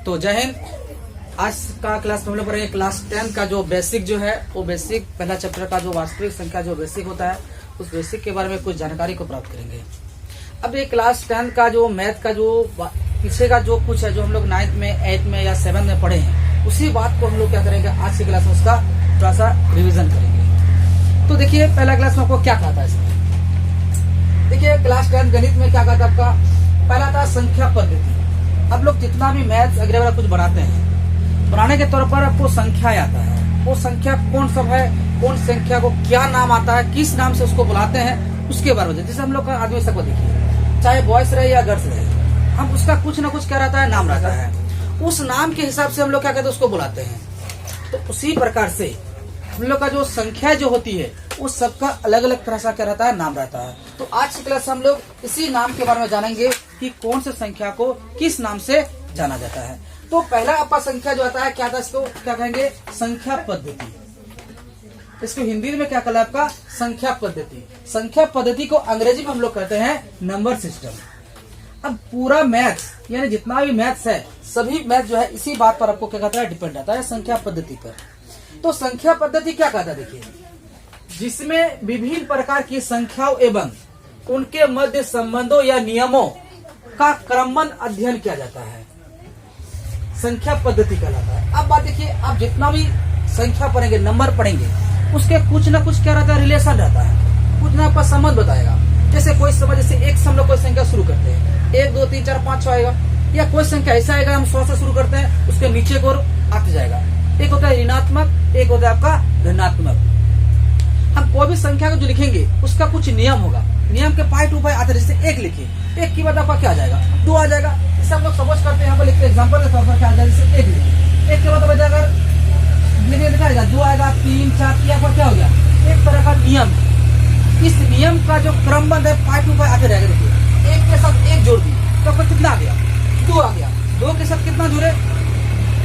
तो जय हिंद। आज का क्लास में हम लोग पढ़ेंगे क्लास 10 का जो बेसिक जो है वो बेसिक पहला चैप्टर का जो वास्तविक संख्या जो बेसिक होता है उस बेसिक के बारे में कुछ जानकारी को प्राप्त करेंगे। अब ये क्लास 10 का जो मैथ का जो पीछे का जो कुछ है जो हम लोग 9th में 8th में या 7th में पढ़े हैं उसी बात को हम लोग क्या करेंगे आज की क्लास में उसका थोड़ा सा रिविजन करेंगे। तो देखिए पहला क्लास में आपको क्या कहा था इसमें, देखिए क्लास 10 गणित में क्या कहा था आपका, पहला था संख्या पद्धति। अब लोग जितना भी मैथ वगैरह कुछ बनाते हैं बनाने के तौर पर आपको संख्या आता है, वो संख्या कौन सब है, कौन संख्या को क्या नाम आता है, किस नाम से उसको बुलाते हैं उसके बारे में। जैसे हम लोग का आदमी सबको देखिए चाहे बॉयज रहे या गर्ल्स रहे, हम उसका कुछ ना कुछ क्या रहता है नाम रहता है, उस नाम के हिसाब से हम लोग क्या कहते हैं उसको बुलाते हैं। तो उसी प्रकार से हम लोग का जो संख्या जो होती है उस सबका अलग अलग तरह से क्या रहता है नाम रहता है। तो आज की क्लास हम लोग इसी नाम के बारे में जानेंगे कि कौन से संख्या को किस नाम से जाना जाता है। तो पहला आपका संख्या जो आता है क्या था, इसको क्या कहेंगे संख्या पद्धति। इसको हिंदी में क्या कहला आपका संख्या पद्धति। संख्या पद्धति को अंग्रेजी में हम लोग कहते हैं नंबर सिस्टम। अब पूरा मैथ्स यानी जितना भी मैथ्स है सभी मैथ जो है इसी बात पर आपको क्या कहता है डिपेंड रहता है संख्या पद्धति पर। तो संख्या पद्धति क्या कहता है, देखिए जिसमें विभिन्न प्रकार की संख्याओं एवं उनके मध्य संबंधों या नियमों का क्रमबद्ध अध्ययन किया जाता है, संख्या पद्धति कहलाता है। अब बात देखिए आप जितना भी संख्या पढ़ेंगे नंबर पढ़ेंगे उसके कुछ ना कुछ क्या रहता है रिलेशन रहता है, कुछ ना आपका संबंध बताएगा। जैसे कोई समय जैसे एक से हम लोग कोई संख्या शुरू करते हैं 1 2 3 4 5 6 आएगा, या कोई संख्या ऐसा आएगा हम 100 से शुरू करते हैं उसके नीचे की ओर आते जाएगा। एक होता है ऋणात्मक, एक होता है आपका धनात्मक। हम कोई भी संख्या को जो लिखेंगे उसका कुछ नियम होगा, नियम के पाई टू पाई आते। जैसे 1 लिखे, 1 की बाद आपका क्या आ जाएगा 2 आ जाएगा। इसे हम लोग समझ करते हैं यहाँ पर लिखते एग्जाम्पल के तौर पर क्या आ जाएगा, जैसे 1 लिखे, 1 के बाद अगर लिखा जाएगा 2 आएगा 3 4 यहाँ पर क्या हो गया एक तरह का नियम। इस नियम का जो क्रमबद्ध है पाई टू पाई आते रहेगा। देखिए 1 के साथ 1 जोड़ दी तो आपका कितना आ गया 2 आ गया, 2 के साथ कितना जुड़े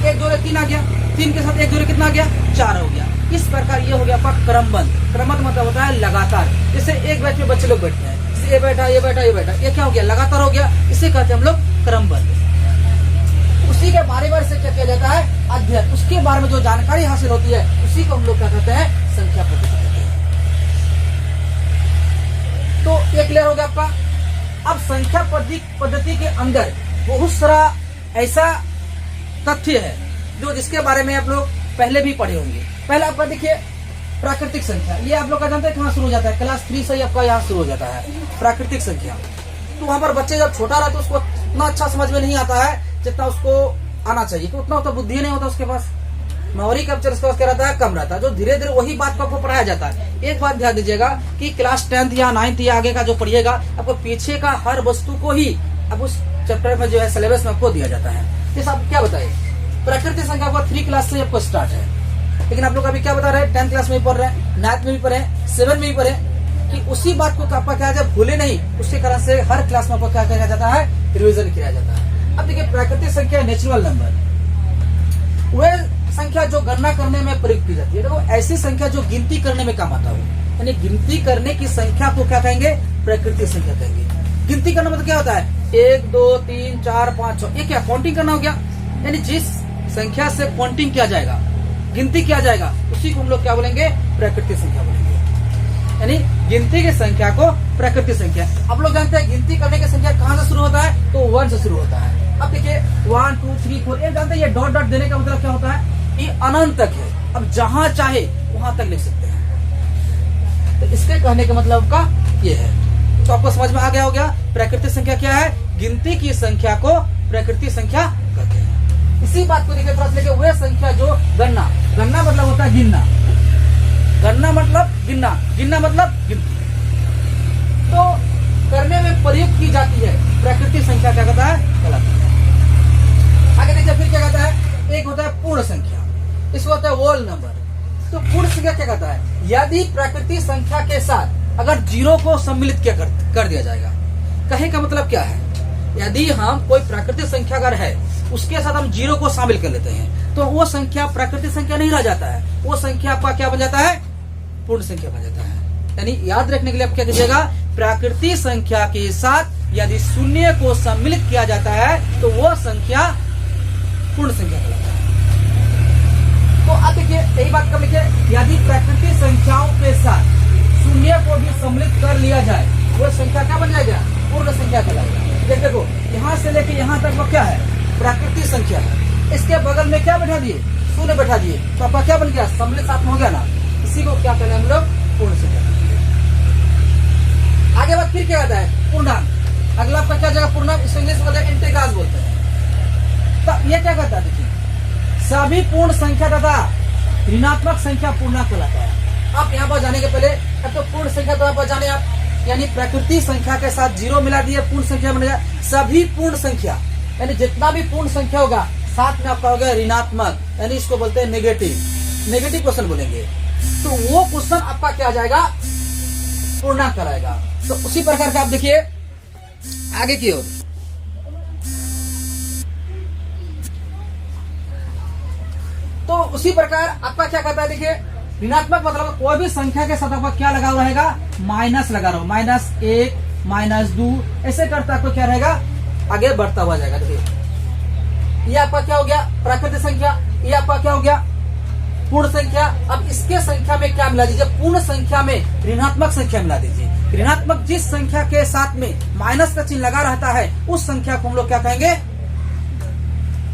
1 जोड़े 3 आ गया, 3 के साथ 1 जोड़े कितना आ गया 4 हो गया। इस प्रकार ये हो गया आपका क्रमबद्ध। क्रमबद्ध मतलब होता है लगातार। जैसे एक बैच में बच्चे लोग बैठते हैं, जैसे ये बैठा ये बैठा ये बैठा, ये क्या हो गया लगातार हो गया, इसे कहते हैं हम लोग क्रमबद्ध। उसी के बारे बारे से क्या किया जाता है अध्ययन, उसके बारे में जो जानकारी हासिल होती है उसी को हम लोग क्या कहते हैं संख्या पद्धति कहते हैं। तो ये क्लियर हो गया आपका। अब संख्या पद्धति के अंदर बहुत सारा ऐसा तथ्य है जो जिसके बारे में आप लोग पहले भी पढ़े होंगे। पहले आपका देखिए प्राकृतिक संख्या, ये आप लोग का जानते हैं कहाँ शुरू हो जाता है, क्लास 3 से आपका यहाँ शुरू हो जाता है प्राकृतिक संख्या। तो वहां पर बच्चे जब छोटा रहता है उसको उतना अच्छा समझ में नहीं आता है जितना उसको आना चाहिए, तो उतना होता बुद्धि नहीं होता उसके पास, मेमोरी कैप्चर उसके पास क्या रहता है कम रहता है। जो धीरे धीरे वही बात को आपको पढ़ाया जाता है। एक बात ध्यान दीजिएगा कि क्लास 10th या 9th या आगे का जो पढ़िएगा आपको पीछे का हर वस्तु को ही अब उस चैप्टर में जो है सिलेबस में आपको दिया जाता है। जैसे आप क्या बताइए प्राकृतिक संख्या आपका 3 क्लास से आपको स्टार्ट है, लेकिन आप लोग अभी क्या बता रहे हैं 10th क्लास में भी पढ़ रहे हैं, 9th में भी पढ़े, 7th में भी पढ़े, कि उसी बात को आपका क्या है भूले नहीं, उसके कारण से हर क्लास में आपको क्या किया जाता है रिविजन किया जाता है। अब देखिए प्राकृतिक संख्या नेचुरल नंबर, वह संख्या जो गणना करने में प्रयुक्त की जाती है। देखो ऐसी संख्या जो गिनती करने में काम आता हो, यानी गिनती करने की संख्या को क्या कहेंगे प्राकृतिक संख्या कहेंगे। गिनती करना मतलब क्या होता है 1 2 3 4 5 6, ये क्या काउंटिंग करना हो गया, यानी जिस संख्या से काउंटिंग किया जाएगा गिनती किया जाएगा उसी को हम लोग क्या बोलेंगे प्राकृतिक संख्या बोलेंगे। यानी गिनती की संख्या को प्राकृतिक संख्या। आप लोग जानते हैं गिनती करने की संख्या कहाँ से शुरू होता है, तो 1 से शुरू होता है। अब देखिए 1 2 3 4, ये जानते हैं ये डॉट डॉट देने का मतलब क्या होता है, ये अनंत तक है। अब जहां चाहे वहां तक लिख सकते हैं, तो इसके कहने का मतलब का ये है। तो आपको समझ में आ गया हो गया प्राकृतिक संख्या क्या है, गिनती की संख्या को प्राकृतिक संख्या कहते हैं। इसी बात को देखिए थोड़ा लेके वह संख्या जो गणना, गणना मतलब होता है गिनना, गणना मतलब गिनना, गिनना मतलब गिनती, तो करने में प्रयुक्त की जाती है प्राकृतिक संख्या क्या कहता है कहलाती है। आगे देखिए फिर क्या कहता है, एक होता है पूर्ण संख्या, इसको होता है होल नंबर। तो पूर्ण संख्या क्या कहता है, यदि प्राकृतिक संख्या के साथ अगर 0 को सम्मिलित क्या कर दिया जाएगा। कहे का मतलब क्या है, यदि हम कोई प्राकृतिक संख्या अगर है उसके साथ हम 0 को शामिल कर लेते हैं तो वो संख्या प्राकृतिक संख्या नहीं रह जाता है, वो संख्या आपका क्या बन जाता है पूर्ण संख्या बन जाता है। यानी याद रखने के लिए आप क्या कीजिएगा, प्राकृतिक संख्या के साथ यदि 0 को सम्मिलित किया जाता है तो वो संख्या पूर्ण संख्या कहलाता है। तो अब देखिए यही बात कब लिखे, यदि प्राकृतिक संख्याओं के साथ शून्य को भी सम्मिलित कर लिया जाए वो संख्या क्या बन जाएगा, पूर्ण संख्या कहलाएगा। देखो यहाँ से लेके यहाँ तक वो क्या है, प्राकृतिक संख्या है, इसके बगल में क्या बैठा दिए, शून्य बैठा दिए, तो आपका क्या बन गया, सम्मिलित साथ में हो गया ना, इसी को क्या कहते हैं हम लोग, पूर्ण संख्या। आगे बात फिर क्या आता है, पूर्णांक। अगला आपका क्या जाएगा, पूर्णांक, इसको इंग्लिश में इंटीग्रल्स बोलते हैं। तो ये क्या कहता है, देखिए सभी पूर्ण संख्या तथा ऋणात्मक संख्या पूर्णांक कहलाता है। आप यहाँ पर जाने के पहले अब तो पूर्ण संख्या तो आप जाने आप, यानी प्राकृतिक संख्या के साथ जीरो मिला दिए पूर्ण संख्या बनेगा। सभी पूर्ण संख्या यानी जितना भी पूर्ण संख्या होगा साथ में आपका हो गया ऋणात्मक, यानी इसको बोलते हैं नेगेटिव क्वेश्चन बोलेंगे, तो वो क्वेश्चन आपका क्या आ जाएगा, पूर्णांक कहलाएगा। तो उसी प्रकार का आप देखिए आगे की ओर, तो उसी प्रकार आपका क्या कहता है, देखिए ऋणात्मक मतलब कोई भी संख्या के साथ आपका क्या लगा हुआ रहेगा, माइनस लगा रहा हो, -1 -2 ऐसे करता आपको क्या रहेगा, आगे बढ़ता हुआ जाएगा। देखिए ये आपका क्या हो गया, प्राकृतिक संख्या, ये आपका क्या हो गया, पूर्ण संख्या। अब इसके संख्या में क्या मिला दीजिए, पूर्ण संख्या में ऋणात्मक संख्या मिला दीजिए। ऋणात्मक जिस संख्या के साथ में माइनस का चिन्ह लगा रहता है उस संख्या को हम लोग क्या कहेंगे,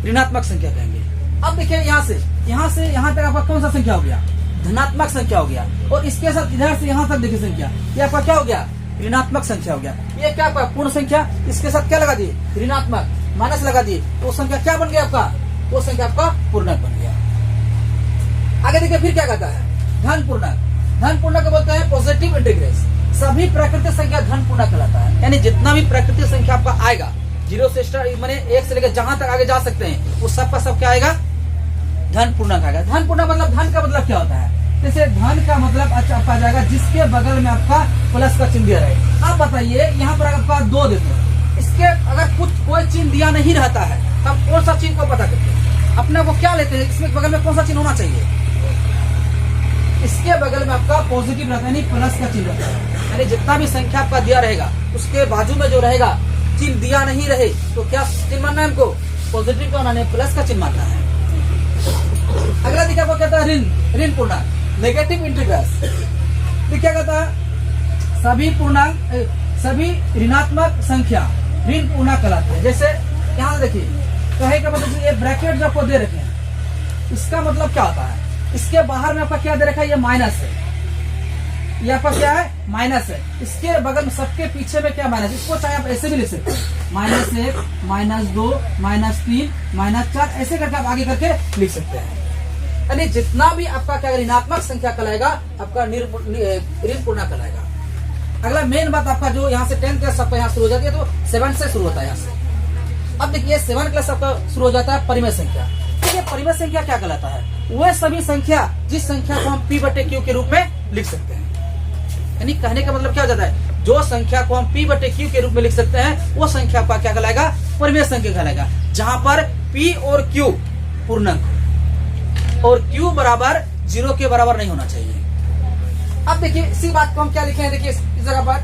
ऋणात्मक संख्या कहेंगे। अब देखिए यहाँ से यहाँ तक आपका कौन सा संख्या हो गया, धनात्मक संख्या हो गया, और इसके साथ इधर से यहाँ तक देखिए संख्या, ये आपका क्या हो गया, ऋणात्मक संख्या हो गया। ये क्या आपका पूर्ण संख्या, इसके साथ क्या लगा दिए, ऋणात्मक, माइनस लगा दिए, तो संख्या क्या बन गया आपका, वो संख्या आपका पूर्णांक बन गया। आगे देखिए फिर क्या कहता है, धन पूर्णांक। धन पूर्णांक बोलते हैं पॉजिटिव इंटीग्रल्स। सभी प्राकृतिक संख्या धन पूर्णांक कहलाता है, यानी जितना भी प्राकृतिक संख्या आपका आएगा, 0 से स्टार्ट माने 1 से लेकर जहां तक आगे जा सकते हैं, वो सब का सब क्या आएगा, धन पूर्णांक आएगा। धन पूर्णांक मतलब धन का मतलब क्या होता है, जैसे धन का मतलब अच्छा आपका जाएगा जिसके बगल में आपका प्लस का चिन्ह दिया रहे। आप बताइए यहाँ पर आपका 2 देते हैं, इसके अगर कोई चिन्ह दिया नहीं रहता है तब कौन सा चिन्ह को पता करते हैं, अपने वो क्या लेते हैं, इसमें बगल में कौन सा चिन्ह होना चाहिए, इसके बगल में आपका पॉजिटिव रहता है, यानी प्लस का चिन्ह रहता है। यानी जितना भी संख्या आपका दिया रहेगा उसके बाजू में जो रहेगा चिन्ह दिया नहीं रहे तो क्या चिन्ह मानना है हमको, पॉजिटिव का मानना है, प्लस का चिन्ह मानना है। अगला देखिए आपको कहता है ऋण पूर्णांक, नेगेटिव इंटीग्रल्स। क्या कहता है, सभी ऋणात्मक संख्या ऋण पूर्णांक कहलाते हैं। जैसे यहाँ देखिए कहे का मतलब ये ब्रैकेट जो आपको दे रखे हैं इसका मतलब क्या होता है, इसके बाहर में आपका क्या दे रखा है, ये माइनस है, ये आपका क्या है, माइनस है, इसके बगल में सबके पीछे में क्या माइनस, इसको चाहे आप ऐसे भी लिख सकते हैं, -1 -2 -3 -4 ऐसे करके आप आगे करके लिख सकते हैं। यानी जितना भी आपका क्या ऋणात्मक संख्या कहलाएगा आपका ऋण पूर्णांक कहलाएगा। अगला मेन बात आपका जो यहाँ से 10th क्लास आपका यहाँ शुरू हो जाती है, तो 7 से शुरू होता है यहाँ से। अब देखिए 7 क्लास आपका शुरू हो जाता है परिमेय संख्या। तो ये परिमेय संख्या क्या कहलाता है, वह सभी संख्या जिस संख्या को हम P/Q के रूप में लिख सकते हैं। यानी कहने का मतलब क्या हो जाता है, जो संख्या को हम P/Q के रूप में लिख सकते हैं वो संख्या आपका क्या कहलाएगा, परिमेय संख्या कहलाएगा, जहां पर P और Q पूर्णांक और Q बराबर 0 के बराबर नहीं होना चाहिए। अब देखिए इसी बात को हम क्या लिखे हैं, देखिए इस जगह पर,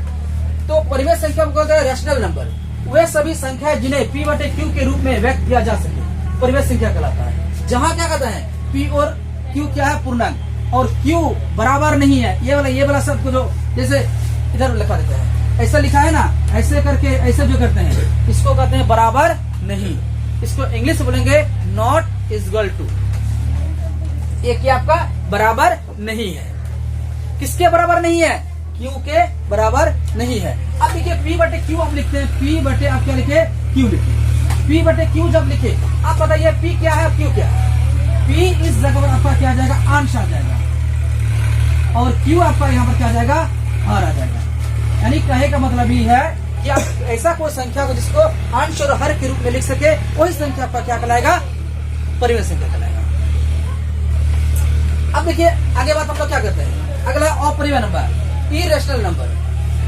तो परिमेय संख्या को कहते हैं रैशनल नंबर। वे सभी संख्या जिन्हें P/Q के रूप में व्यक्त किया जा सके परिमेय संख्या कहलाता है। जहां क्या कहते हैं, P और Q क्या है, पूर्णांक, और Q बराबर नहीं है, ये वाला शब्द को जो जैसे इधर लिखा देते हैं, ऐसा लिखा है ना, ऐसे करके ऐसे जो करते हैं इसको कहते हैं बराबर नहीं। इसको इंग्लिश बोलेंगे नॉट इक्वल टू, ये क्या आपका बराबर नहीं है, किसके बराबर नहीं है, Q के बराबर नहीं है। अब देखिए P/Q आप लिखते हैं, P/ आप क्या लिखे, Q लिखे, P/Q जब लिखे आप बताइए P क्या है, Q क्या है। P इस जगह पर आपका क्या आ जाएगा, अंश आ जाएगा, और Q आपका यहाँ पर क्या आ जाएगा, हर आ जाएगा। यानी कहे का मतलब ये है कि आप ऐसा कोई संख्या को जिसको अंश और हर के रूप में लिख सके वही संख्या आपका क्या कहलाएगा, परिमेय संख्या कहलाएगा। अब देखिए आगे बात हम लोग क्या करते हैं, अगला अपरिमेय नंबर, इरेशनल नंबर।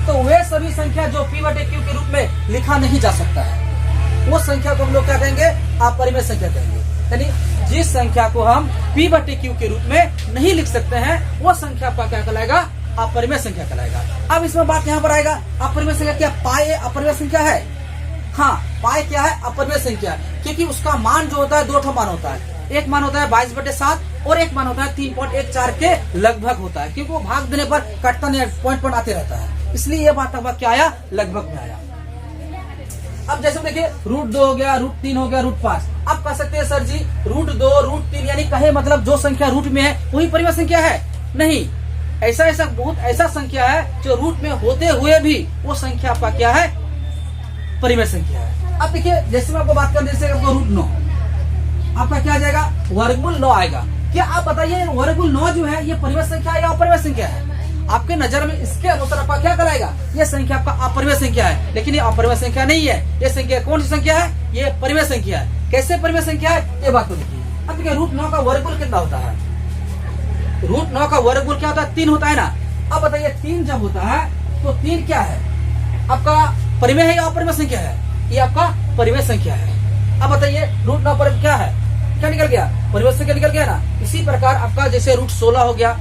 तो वे सभी संख्या जो P/Q के रूप में लिखा नहीं जा सकता है वो संख्या को हम लोग क्या कहेंगे, अपरिमेय संख्या कहेंगे। यानी जिस संख्या को हम P/Q के रूप में नहीं लिख सकते हैं वो संख्या आपका क्या कहलाएगा, अपरिमेय संख्या कहलाएगा। अब इसमें बात यहाँ पर आएगा, अपरिमेय संख्या क्या पाए अपरिमेय संख्या है, हाँ, पाई क्या है? अपरिमेय संख्या, क्योंकि उसका मान जो होता है 2 मान होता है। एक मान होता है 22/7 और एक मान होता है 3.14 के लगभग होता है, क्योंकि वो भाग देने पर कटता नहीं, पॉइंट आते रहता है, इसलिए ये बात क्या आया? लगभग में आया। अब जैसे देखिए √2 हो गया, √3 हो गया, √5। आप कह सकते हैं सर जी √2 √3 यानी कहे मतलब जो संख्या रूट में है वही परिमेय संख्या है? नहीं, ऐसा बहुत ऐसा संख्या है जो रूट में होते हुए भी वो संख्या आपका क्या है? परिमेय संख्या है। अब देखिए जैसे मैं आपको बात कर, जैसे आपको √9 आपका क्या आ जाएगा? वर्गमूल 9 आएगा। क्या आप बताइए वर्गमूल 9 जो है ये परिमेय संख्या है या अपरिमेय संख्या है? आपके नजर में इसके अनुसार आपका क्या कराएगा? ये संख्या आपका अपरिमेय संख्या है, लेकिन ये अपरिमेय संख्या नहीं है। ये संख्या कौन सी संख्या है? ये परिमेय संख्या है। कैसे परिमेय संख्या है ये बात को देखिए। अब देखिए √9 का वर्गमूल कितना होता है? √9 का वर्गमूल क्या होता है? 3 होता है ना। अब बताइए 3 जब होता है तो 3 क्या है? आपका परिमेय है या अपरिमेय संख्या है? ये आपका परिमेय संख्या है। अब बताइए √9 पर क्या है? क्या निकल गया? परिमेय संख्या निकल गया ना। इसी प्रकार आपका जैसे √16 हो गया,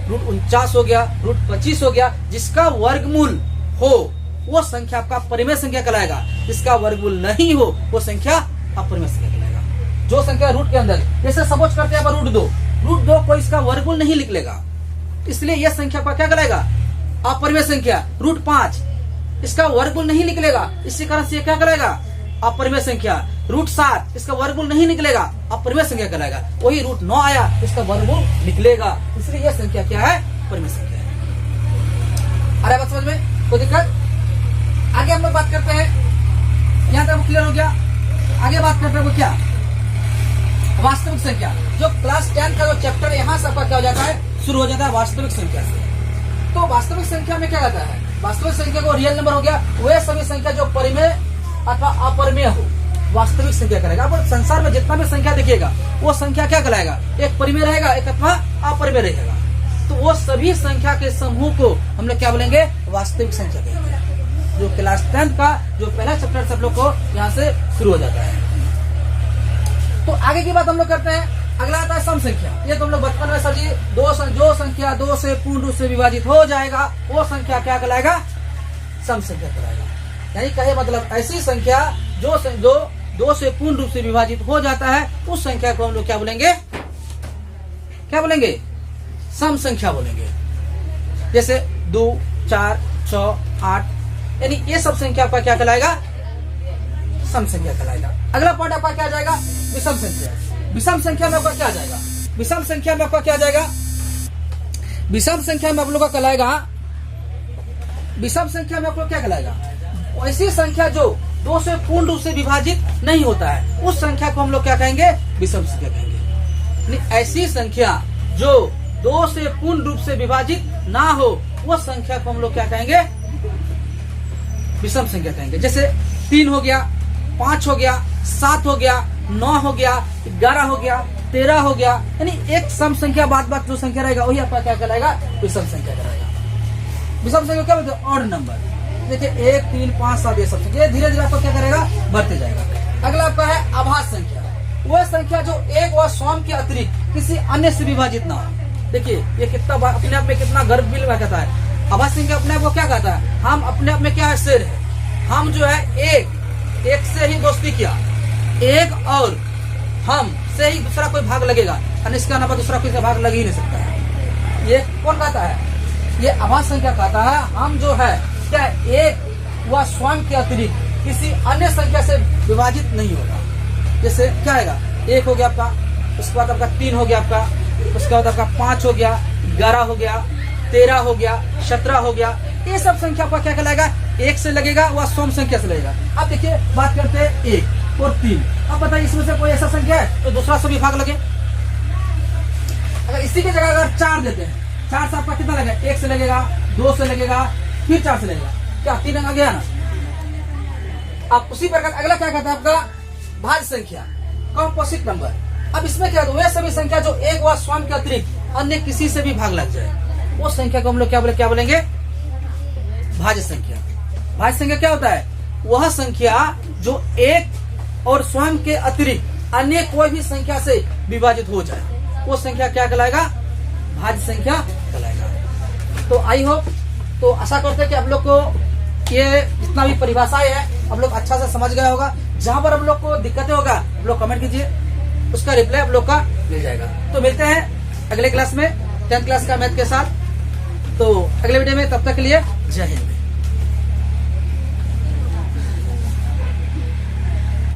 √49 हो गया, √25 हो गया, जिसका वर्गमूल हो वो संख्या आपका परिमेय संख्या कहलाएगा। जिसका वर्गमूल नहीं हो वो संख्या अपरिमेय संख्या कहलाएगा। जो संख्या रूट के अंदर, जैसे सपोज करते हैं √2 को इसका वर्गमूल नहीं निकलेगा, इसलिए यह संख्या आपका क्या कहलाएगा? अपरिमेय संख्या। √5 इसका वर्गमूल नहीं निकलेगा, इसी कारण से क्या कहलाएगा? अपरिमेय संख्या। √7 इसका वर्गमूल नहीं निकलेगा, अपरिमेय संख्या कहलाएगा। वही √9 आया, इसका वर्गमूल निकलेगा, इसलिए यह संख्या क्या है? परिमेय संख्या है। अरे बात समझ में? कोई दिक्कत? आगे हम लोग बात करते हैं, यहाँ तक क्लियर हो गया। आगे बात करते हैं वो क्या? वास्तविक संख्या। जो क्लास 10 का जो चैप्टर है यहाँ से आपका क्या हो जाता है? शुरू हो जाता है वास्तविक संख्या से। तो वास्तविक संख्या में क्या कहता है? वास्तविक संख्या को रियल नंबर हो गया, वह सभी संख्या जो परिमेय अथवा अपरिमेय हो वास्तविक संख्या करेगा। अब संसार में जितना भी संख्या देखिएगा वो संख्या क्या कहलाएगा? एक परिमेय रहेगा, एक अथवा अपरिमेय रहेगा। तो वो सभी संख्या के समूह को हम लोग क्या बोलेंगे? वास्तविक संख्या कहेंगे। जो क्लास 10 का जो पहला चैप्टर सब लोग को यहाँ से शुरू हो जाता है। तो आगे की बात हम लोग करते हैं। अगला आता है सम संख्या। ये तो हम लोग बचपन में सर जी जो संख्या 2 से पूर्ण रूप से विभाजित हो जाएगा वो संख्या क्या कहलाएगा? सम संख्या कहलाएगा। यानी कहे मतलब ऐसी संख्या जो 2 से पूर्ण रूप से विभाजित हो जाता है उस संख्या को हम लोग क्या बोलेंगे? क्या बोलेंगे? सम संख्या बोलेंगे। जैसे 2, 4, 6, 8 यानी ये सब संख्या आपका क्या कहलाएगा? सम संख्या कहलाएगा। अगला पॉइंट आपका क्या आ जाएगा? विषम संख्या। विषम संख्या में आपका क्या आ जाएगा? विषम संख्या में आपका क्या आ जाएगा? विषम संख्या में आप लोग का कहलाएगा, विषम संख्या में आपको क्या कहलाएगा? ऐसी संख्या जो 2 से पूर्ण रूप से विभाजित नहीं होता है उस संख्या को हम लोग क्या कहेंगे? विषम संख्या कहेंगे। ऐसी संख्या जो 2 से पूर्ण रूप से विभाजित ना हो वो संख्या को हम लोग क्या कहेंगे? विषम संख्या कहेंगे। जैसे 3 हो गया, 5 हो गया, 7 हो गया, 9 हो गया, 11 हो गया, 13 हो गया, यानी एक सम संख्या बाद जो संख्या रहेगा वही आपका क्या कहलाएगा? विषम संख्या कहलाएगा। विषम संख्या क्या बोलते हैं? Odd number. देखिए 1, 3, 5, 7 ये सब संख्या धीरे धीरे आपको क्या करेगा? बढ़ते जाएगा। अगला आपका है आभास संख्या। वह संख्या जो एक व स्वयं के अतिरिक्त किसी अन्य से विभाजित ना हो। देखिए ये कितना अपने आप में कितना गर्व फील कहता है। आभास संख्या अपने आप को क्या कहता है? हम अपने आप में क्या है? शेर है। हम जो है एक से ही दोस्ती किया, एक और हम से ही दूसरा कोई भाग लगेगा, इसके अलावा दूसरा कोई भाग लग ही नहीं सकता है। ये कौन कहता है? ये आभास संख्या कहता है हम जो है क्या एक व स्वयं के अतिरिक्त किसी अन्य संख्या से विभाजित नहीं होगा। जैसे क्या आएगा? 1 हो गया आपका, उसके बाद आपका 3 हो गया आपका, उसके बाद आपका 5 हो गया, 11 हो गया, 13 हो गया, 17 हो गया। ये सब संख्या आपका क्या कहलाएगा? 1 से लगेगा व स्वयं संख्या से लगेगा। अब देखिए बात करते हैं 1 और 3। अब बताइए इसमें से कोई ऐसा संख्या है तो दूसरा से भी भाग लगे? अगर इसी की जगह अगर 4 देते हैं, 4 से आपका कितना लगेगा? 1 से लगेगा, 2 से लगेगा, फिर 4 से लगेगा। क्या 3 आ गया ना? अब उसी प्रकार अगला क्या कहता है आपका? भाज्य संख्या, कॉम्पोजिट नंबर। अब इसमें क्या है? वह सभी संख्या जो एक व स्वयं के अतिरिक्त अन्य किसी से भी भाग लग जाए वो संख्या को हम लोग क्या बोलेंगे? भाज्य संख्या। भाज्य संख्या क्या होता है? वह संख्या जो एक और स्वयं के अतिरिक्त अन्य कोई भी संख्या से विभाजित हो जाए वो संख्या क्या कहलाएगा? भाज्य संख्या कहलाएगा। तो आई होप, तो आशा करते हैं कि आप लोग को ये जितना भी परिभाषाएं है आप लोग अच्छा से समझ गया होगा। जहां पर आप लोग को दिक्कतें होगा आप लोग कमेंट कीजिए, उसका रिप्लाई आप लोग का मिल जाएगा। तो मिलते हैं अगले क्लास में 10th क्लास का मैथ के साथ। तो अगले वीडियो में, तब तक के लिए जय हिंद।